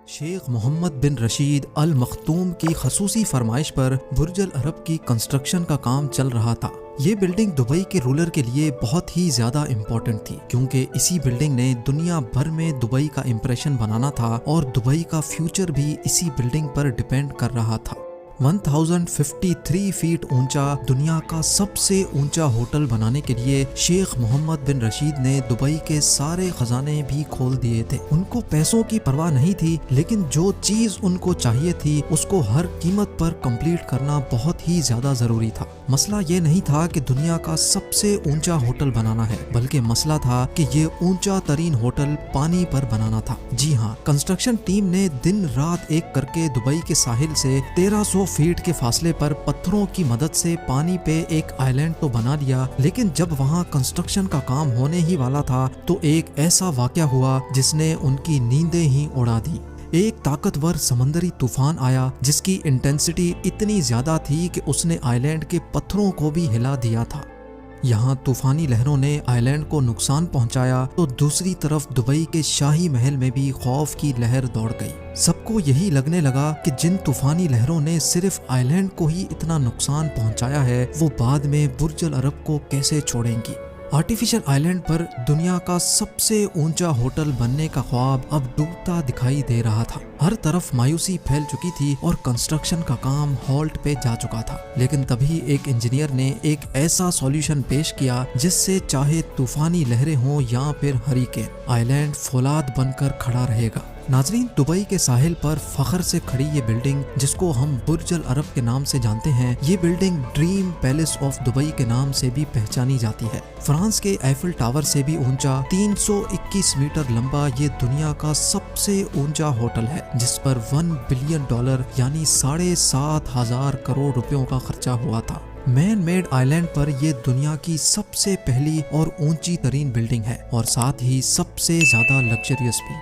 शेख मोहम्मद बिन रशीद अल मखतूम की खसूसी फरमाइश पर बुर्ज अल अरब की कंस्ट्रक्शन का काम चल रहा था। ये बिल्डिंग दुबई के रूलर के लिए बहुत ही ज्यादा इम्पोर्टेंट थी, क्योंकि इसी बिल्डिंग ने दुनिया भर में दुबई का इम्प्रेशन बनाना था और दुबई का फ्यूचर भी इसी बिल्डिंग पर डिपेंड कर रहा था। 1053 फीट ऊंचा दुनिया का सबसे ऊंचा होटल बनाने के लिए शेख मोहम्मद बिन रशीद ने दुबई के सारे खजाने भी खोल दिए थे। उनको पैसों की परवाह नहीं थी, लेकिन जो चीज उनको चाहिए थी उसको हर कीमत पर कंप्लीट करना बहुत ही ज्यादा जरूरी था। मसला ये नहीं था कि दुनिया का सबसे ऊंचा होटल बनाना है, बल्कि मसला था कि ये ऊंचा तरीन होटल पानी पर बनाना था। जी हाँ, कंस्ट्रक्शन टीम ने दिन रात एक करके दुबई के साहिल से 1300 फीट के फासले पर पत्थरों की मदद से पानी पे एक आइलैंड तो बना लिया, लेकिन जब वहाँ कंस्ट्रक्शन का काम होने ही वाला था तो एक ऐसा वाकया हुआ जिसने उनकी नींदें ही उड़ा दी। एक ताकतवर समंदरी तूफान आया जिसकी इंटेंसिटी इतनी ज्यादा थी कि उसने आइलैंड के पत्थरों को भी हिला दिया था। यहाँ तूफानी लहरों ने आइलैंड को नुकसान पहुंचाया तो दूसरी तरफ दुबई के शाही महल में भी खौफ की लहर दौड़ गई। सबको यही लगने लगा कि जिन तूफानी लहरों ने सिर्फ आइलैंड को ही इतना नुकसान पहुंचाया है, वो बाद में बुर्ज अल अरब को कैसे छोड़ेंगी। आर्टिफिशियल आइलैंड पर दुनिया का सबसे ऊंचा होटल बनने का ख्वाब अब डूबता दिखाई दे रहा था। हर तरफ मायूसी फैल चुकी थी और कंस्ट्रक्शन का काम हॉल्ट पे जा चुका था। लेकिन तभी एक इंजीनियर ने एक ऐसा सॉल्यूशन पेश किया जिससे चाहे तूफानी लहरें हों या फिर हरिकेन, आइलैंड फौलाद बनकर खड़ा रहेगा। नाजरीन, दुबई के साहिल पर फख्र से खड़ी ये बिल्डिंग, जिसको हम बुर्ज अल अरब के नाम से जानते हैं, ये building dream palace of Dubai के नाम से भी पहचानी जाती है। फ्रांस के एफिल टावर से भी ऊंचा 321 मीटर लंबा ये दुनिया का सबसे ऊंचा होटल है, जिस पर $1 बिलियन यानी 7,500 करोड़ रुपयों का खर्चा हुआ था। मैन मेड आइलैंड पर यह दुनिया की सबसे पहली और ऊंची तरीन बिल्डिंग है और साथ ही सबसे ज्यादा लग्जरियस भी।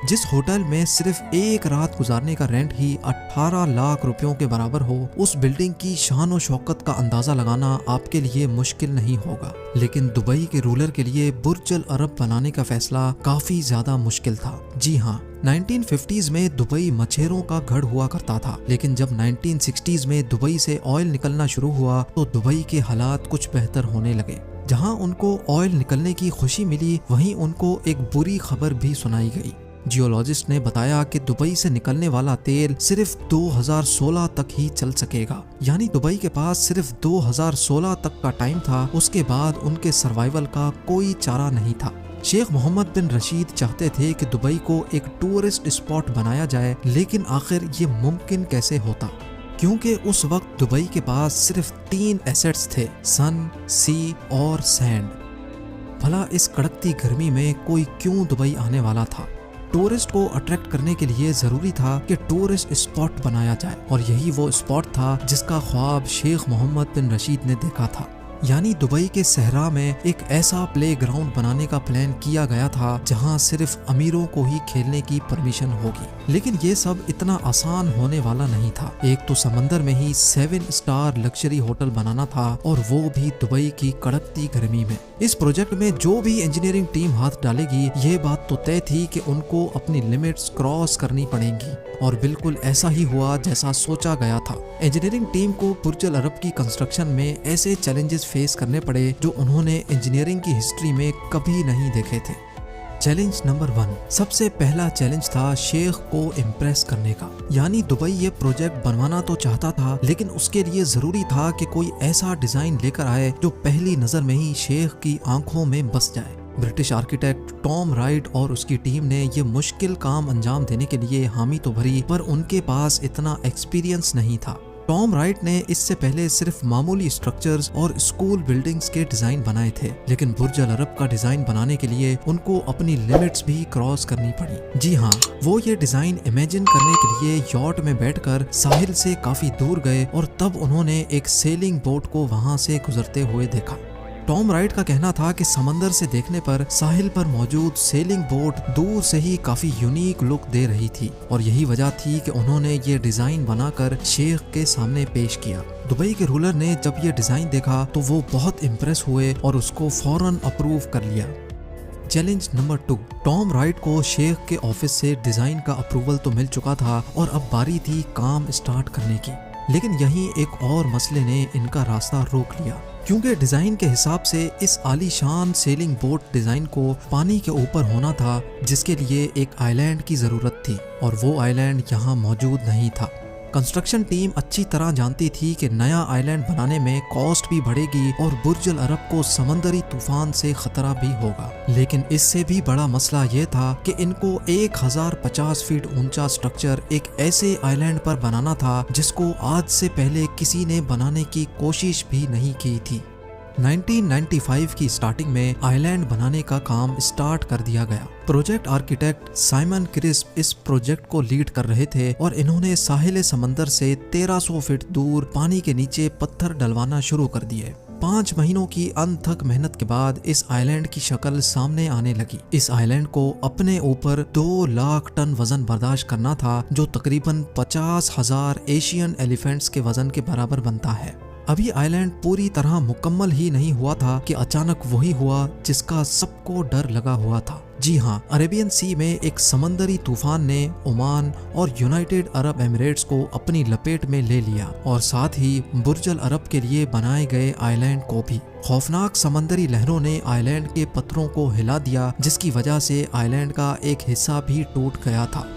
जिस होटल में सिर्फ एक रात गुजारने का रेंट ही 18 लाख रुपयों के बराबर हो, उस बिल्डिंग की शान और शौकत का अंदाजा लगाना आपके लिए मुश्किल नहीं होगा। लेकिन दुबई के रूलर के लिए बुर्ज अल अरब बनाने का फैसला काफी ज्यादा मुश्किल था। जी हाँ, 1950s में दुबई मछेरों का गढ़ हुआ करता था, लेकिन जब 1960s में दुबई से ऑयल निकलना शुरू हुआ तो दुबई के हालात कुछ बेहतर होने लगे। जहाँ उनको ऑयल निकलने की खुशी मिली, वहीं उनको एक बुरी खबर भी सुनाई गई। जियोलॉजिस्ट ने बताया कि दुबई से निकलने वाला तेल सिर्फ 2016 तक ही चल सकेगा, यानी दुबई के पास सिर्फ 2016 तक का टाइम था। उसके बाद उनके सर्वाइवल का कोई चारा नहीं था। शेख मोहम्मद बिन रशीद चाहते थे कि दुबई को एक टूरिस्ट स्पॉट बनाया जाए, लेकिन आखिर ये मुमकिन कैसे होता, क्योंकि उस वक्त दुबई के पास सिर्फ 3 एसेट्स थे, सन, सी और सैंड। भला इस कड़कती गर्मी में कोई क्यों दुबई आने वाला था? टूरिस्ट को अट्रैक्ट करने के लिए जरूरी था कि टूरिस्ट स्पॉट बनाया जाए, और यही वो स्पॉट था जिसका ख्वाब शेख मोहम्मद बिन रशीद ने देखा था। यानी दुबई के सहरा में एक ऐसा प्ले ग्राउंड बनाने का प्लान किया गया था जहां सिर्फ अमीरों को ही खेलने की परमिशन होगी। लेकिन ये सब इतना आसान होने वाला नहीं था। एक तो समंदर में ही 7 स्टार लग्जरी होटल बनाना था, और वो भी दुबई की कड़कती गर्मी में। इस प्रोजेक्ट में जो भी इंजीनियरिंग टीम हाथ डालेगी, ये बात तो तय थी कि उनको अपनी लिमिट्स क्रॉस करनी पड़ेंगी, और बिल्कुल ऐसा ही हुआ जैसा सोचा गया था। इंजीनियरिंग टीम को बुर्ज अल अरब की कंस्ट्रक्शन में ऐसे चैलेंजेस फेस करने पड़े जो उन्होंने इंजीनियरिंग की हिस्ट्री में कभी नहीं देखे थे। चैलेंज नंबर 1, सबसे पहला चैलेंज था शेख को इम्प्रेस करने का। यानी दुबई ये प्रोजेक्ट बनवाना तो चाहता था, लेकिन उसके लिए जरूरी था कि कोई ऐसा डिजाइन लेकर आए जो पहली नजर में ही शेख की आंखों में बस जाए। ब्रिटिश आर्किटेक्ट टॉम राइट और उसकी टीम ने ये मुश्किल काम अंजाम देने के लिए हामी तो भरी, पर उनके पास इतना एक्सपीरियंस नहीं था। टॉम राइट ने इससे पहले सिर्फ मामूली स्ट्रक्चर्स और स्कूल बिल्डिंग्स के डिजाइन बनाए थे, लेकिन बुर्ज अल अरब का डिजाइन बनाने के लिए उनको अपनी लिमिट्स भी क्रॉस करनी पड़ी। जी हाँ, वो ये डिजाइन इमेजिन करने के लिए यॉट में बैठकर साहिल से काफी दूर गए, और तब उन्होंने एक सेलिंग बोट को वहां से गुजरते हुए देखा। टॉम राइट का कहना था कि समंदर से देखने पर साहिल पर मौजूद सेलिंग बोट दूर से ही काफी यूनिक लुक दे रही थी, और यही वजह थी कि उन्होंने ये डिजाइन बनाकर शेख के सामने पेश किया। दुबई के रूलर ने जब ये डिजाइन देखा तो वो बहुत इम्प्रेस हुए और उसको फौरन अप्रूव कर लिया। Challenge number 2। टॉम राइट को शेख के ऑफिस से डिजाइन का अप्रूवल तो मिल चुका था और अब बारी थी काम स्टार्ट करने की। लेकिन यहीं एक और मसले ने इनका रास्ता रोक लिया, क्योंकि डिजाइन के हिसाब से इस आलीशान सेलिंग बोट डिजाइन को पानी के ऊपर होना था, जिसके लिए एक आइलैंड की जरूरत थी और वो आइलैंड यहाँ मौजूद नहीं था। कंस्ट्रक्शन टीम अच्छी तरह जानती थी कि नया आइलैंड बनाने में कॉस्ट भी बढ़ेगी और बुर्ज अल अरब को समंदरी तूफान से खतरा भी होगा। लेकिन इससे भी बड़ा मसला ये था कि इनको 1050 फीट ऊंचा स्ट्रक्चर एक ऐसे आइलैंड पर बनाना था जिसको आज से पहले किसी ने बनाने की कोशिश भी नहीं की थी। 1995 की स्टार्टिंग में आइलैंड बनाने का काम स्टार्ट कर दिया गया। प्रोजेक्ट आर्किटेक्ट साइमन क्रिस्प इस प्रोजेक्ट को लीड कर रहे थे और इन्होंने साहिल समंदर से 1300 फीट दूर पानी के नीचे पत्थर डलवाना शुरू कर दिए। 5 महीनों की अनथक मेहनत के बाद इस आइलैंड की शक्ल सामने आने लगी। इस आइलैंड को अपने ऊपर 2 लाख टन वजन बर्दाश्त करना था, जो तकरीबन 50,000 एशियन एलिफेंट्स के वजन के बराबर बनता है। अभी आइलैंड पूरी तरह मुकम्मल ही नहीं हुआ था कि अचानक वही हुआ जिसका सबको डर लगा हुआ था। जी हाँ, अरेबियन सी में एक समंदरी तूफान ने ओमान और यूनाइटेड अरब एमिरेट्स को अपनी लपेट में ले लिया और साथ ही बुर्ज अल अरब के लिए बनाए गए आइलैंड को भी। खौफनाक समंदरी लहरों ने आइलैंड के पत्थरों को हिला दिया, जिसकी वजह से आइलैंड का एक हिस्सा भी टूट गया था।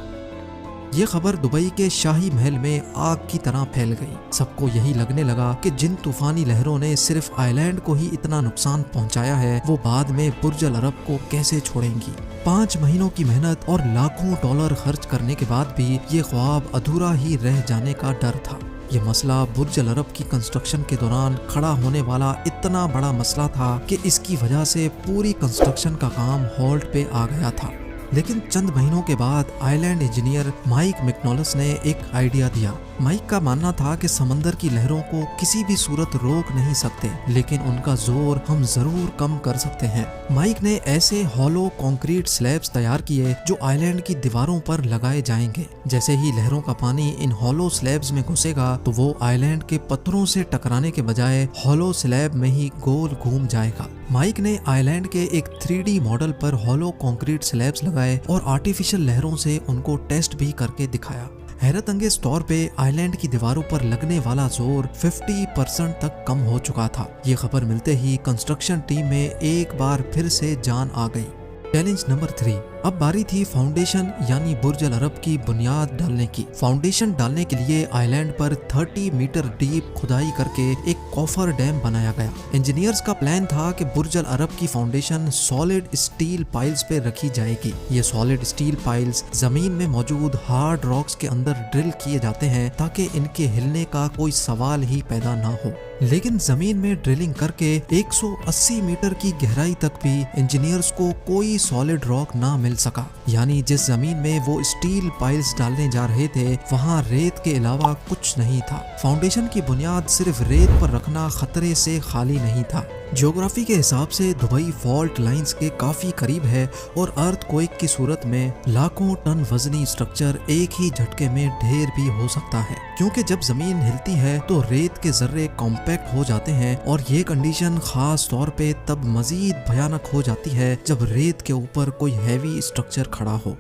ये खबर दुबई के शाही महल में आग की तरह फैल गई। सबको यही लगने लगा कि जिन तूफानी लहरों ने सिर्फ आइलैंड को ही इतना नुकसान पहुंचाया है, वो बाद में बुर्ज अल अरब को कैसे छोड़ेंगी। 5 महीनों की मेहनत और लाखों डॉलर खर्च करने के बाद भी ये ख्वाब अधूरा ही रह जाने का डर था। ये मसला बुर्ज अल अरब की कंस्ट्रक्शन के दौरान खड़ा होने वाला इतना बड़ा मसला था कि इसकी वजह से पूरी कंस्ट्रक्शन का काम होल्ड पे आ गया था। लेकिन चंद महीनों के बाद आइलैंड इंजीनियर माइक मैक्नोलस ने एक आइडिया दिया। माइक का मानना था कि समंदर की लहरों को किसी भी सूरत रोक नहीं सकते, लेकिन उनका जोर हम जरूर कम कर सकते हैं। माइक ने ऐसे हॉलो कंक्रीट स्लैब्स तैयार किए जो आइलैंड की दीवारों पर लगाए जाएंगे। जैसे ही लहरों का पानी इन हॉलो स्लैब्स में घुसेगा तो वो आइलैंड के पत्थरों से टकराने के बजाय हॉलो स्लैब में ही गोल घूम जाएगा। माइक ने आइलैंड के एक 3D मॉडल पर हॉलो कंक्रीट स्लैब्स लगाए और आर्टिफिशियल लहरों से उनको टेस्ट भी करके दिखाया। हैरत अंगेज तौर पे आइलैंड की दीवारों पर लगने वाला जोर 50% तक कम हो चुका था। ये खबर मिलते ही कंस्ट्रक्शन टीम में एक बार फिर से जान आ गई। Challenge number 3। अब बारी थी फाउंडेशन यानी बुर्ज अल अरब की बुनियाद डालने की। फाउंडेशन डालने के लिए आइलैंड पर 30 मीटर डीप खुदाई करके एक कॉफर डैम बनाया गया। इंजीनियर्स का प्लान था कि बुर्ज अल अरब की फाउंडेशन सॉलिड स्टील पाइल्स पे रखी जाएगी। ये सॉलिड स्टील पाइल्स जमीन में मौजूद हार्ड रॉक्स के अंदर ड्रिल किए जाते हैं ताकि इनके हिलने का कोई सवाल ही पैदा ना हो। लेकिन जमीन में ड्रिलिंग करके 180 मीटर की गहराई तक भी इंजीनियर्स को कोई सॉलिड रॉक ना मिल सका। यानी जिस जमीन में वो स्टील पाइल्स डालने जा रहे थे वहाँ रेत के अलावा कुछ नहीं था। फाउंडेशन की बुनियाद सिर्फ रेत पर रखना खतरे से खाली नहीं था। ज्योग्राफी के हिसाब से दुबई फॉल्ट लाइंस के काफी करीब है और अर्थक्वेक की सूरत में लाखों टन वजनी स्ट्रक्चर एक ही झटके में ढेर भी हो सकता है, क्योंकि जब जमीन हिलती है तो रेत के जर्रे कॉम्पैक्ट हो जाते हैं और ये कंडीशन खास तौर पे तब मजीद भयानक हो जाती है जब रेत के ऊपर कोई हैवी स्ट्रक्चर खड़ा हो।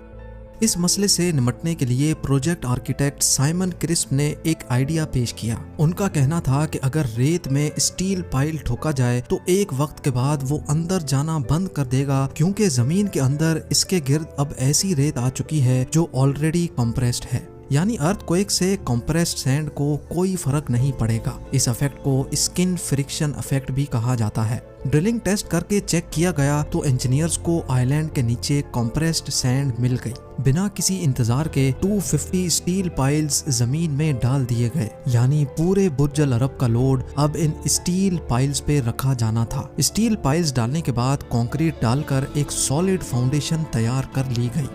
इस मसले से निपटने के लिए प्रोजेक्ट आर्किटेक्ट साइमन क्रिस्प ने एक आइडिया पेश किया। उनका कहना था कि अगर रेत में स्टील पाइल ठोका जाए तो एक वक्त के बाद वो अंदर जाना बंद कर देगा, क्योंकि जमीन के अंदर इसके गिर्द अब ऐसी रेत आ चुकी है जो ऑलरेडी कंप्रेस्ड है। यानी अर्थक्वेक से कंप्रेस्ड सैंड को कोई फर्क नहीं पड़ेगा। इस इफेक्ट को स्किन फ्रिक्शन इफेक्ट भी कहा जाता है। ड्रिलिंग टेस्ट करके चेक किया गया तो इंजीनियर्स को आइलैंड के नीचे कंप्रेस्ड सैंड मिल गई। बिना किसी इंतजार के 250 स्टील पाइल्स जमीन में डाल दिए गए। यानी पूरे बुर्ज अल अरब का लोड अब इन स्टील पाइल्स पे रखा जाना था। स्टील पाइल्स डालने के बाद कंक्रीट डालकर एक सॉलिड फाउंडेशन तैयार कर ली गई।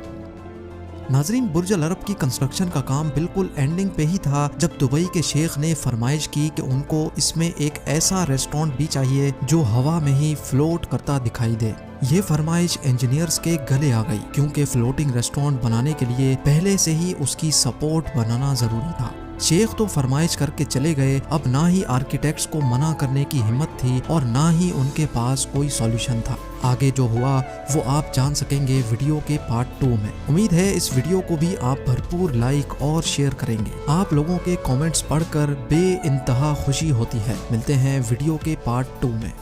नाजरीन, बुर्ज अल अरब की कंस्ट्रक्शन का काम बिल्कुल एंडिंग पे ही था जब दुबई के शेख ने फरमाइश की कि उनको इसमें एक ऐसा रेस्टोरेंट भी चाहिए जो हवा में ही फ्लोट करता दिखाई दे। ये फरमाइश इंजीनियर्स के गले आ गई, क्योंकि फ्लोटिंग रेस्टोरेंट बनाने के लिए पहले से ही उसकी सपोर्ट बनाना जरूरी था। शेख तो फरमाइश करके चले गए, अब ना ही आर्किटेक्ट्स को मना करने की हिम्मत थी और ना ही उनके पास कोई सॉल्यूशन था। आगे जो हुआ वो आप जान सकेंगे वीडियो के पार्ट 2 में। उम्मीद है इस वीडियो को भी आप भरपूर लाइक और शेयर करेंगे। आप लोगों के कमेंट्स पढ़कर बेइंतहा खुशी होती है। मिलते हैं वीडियो के पार्ट 2 में।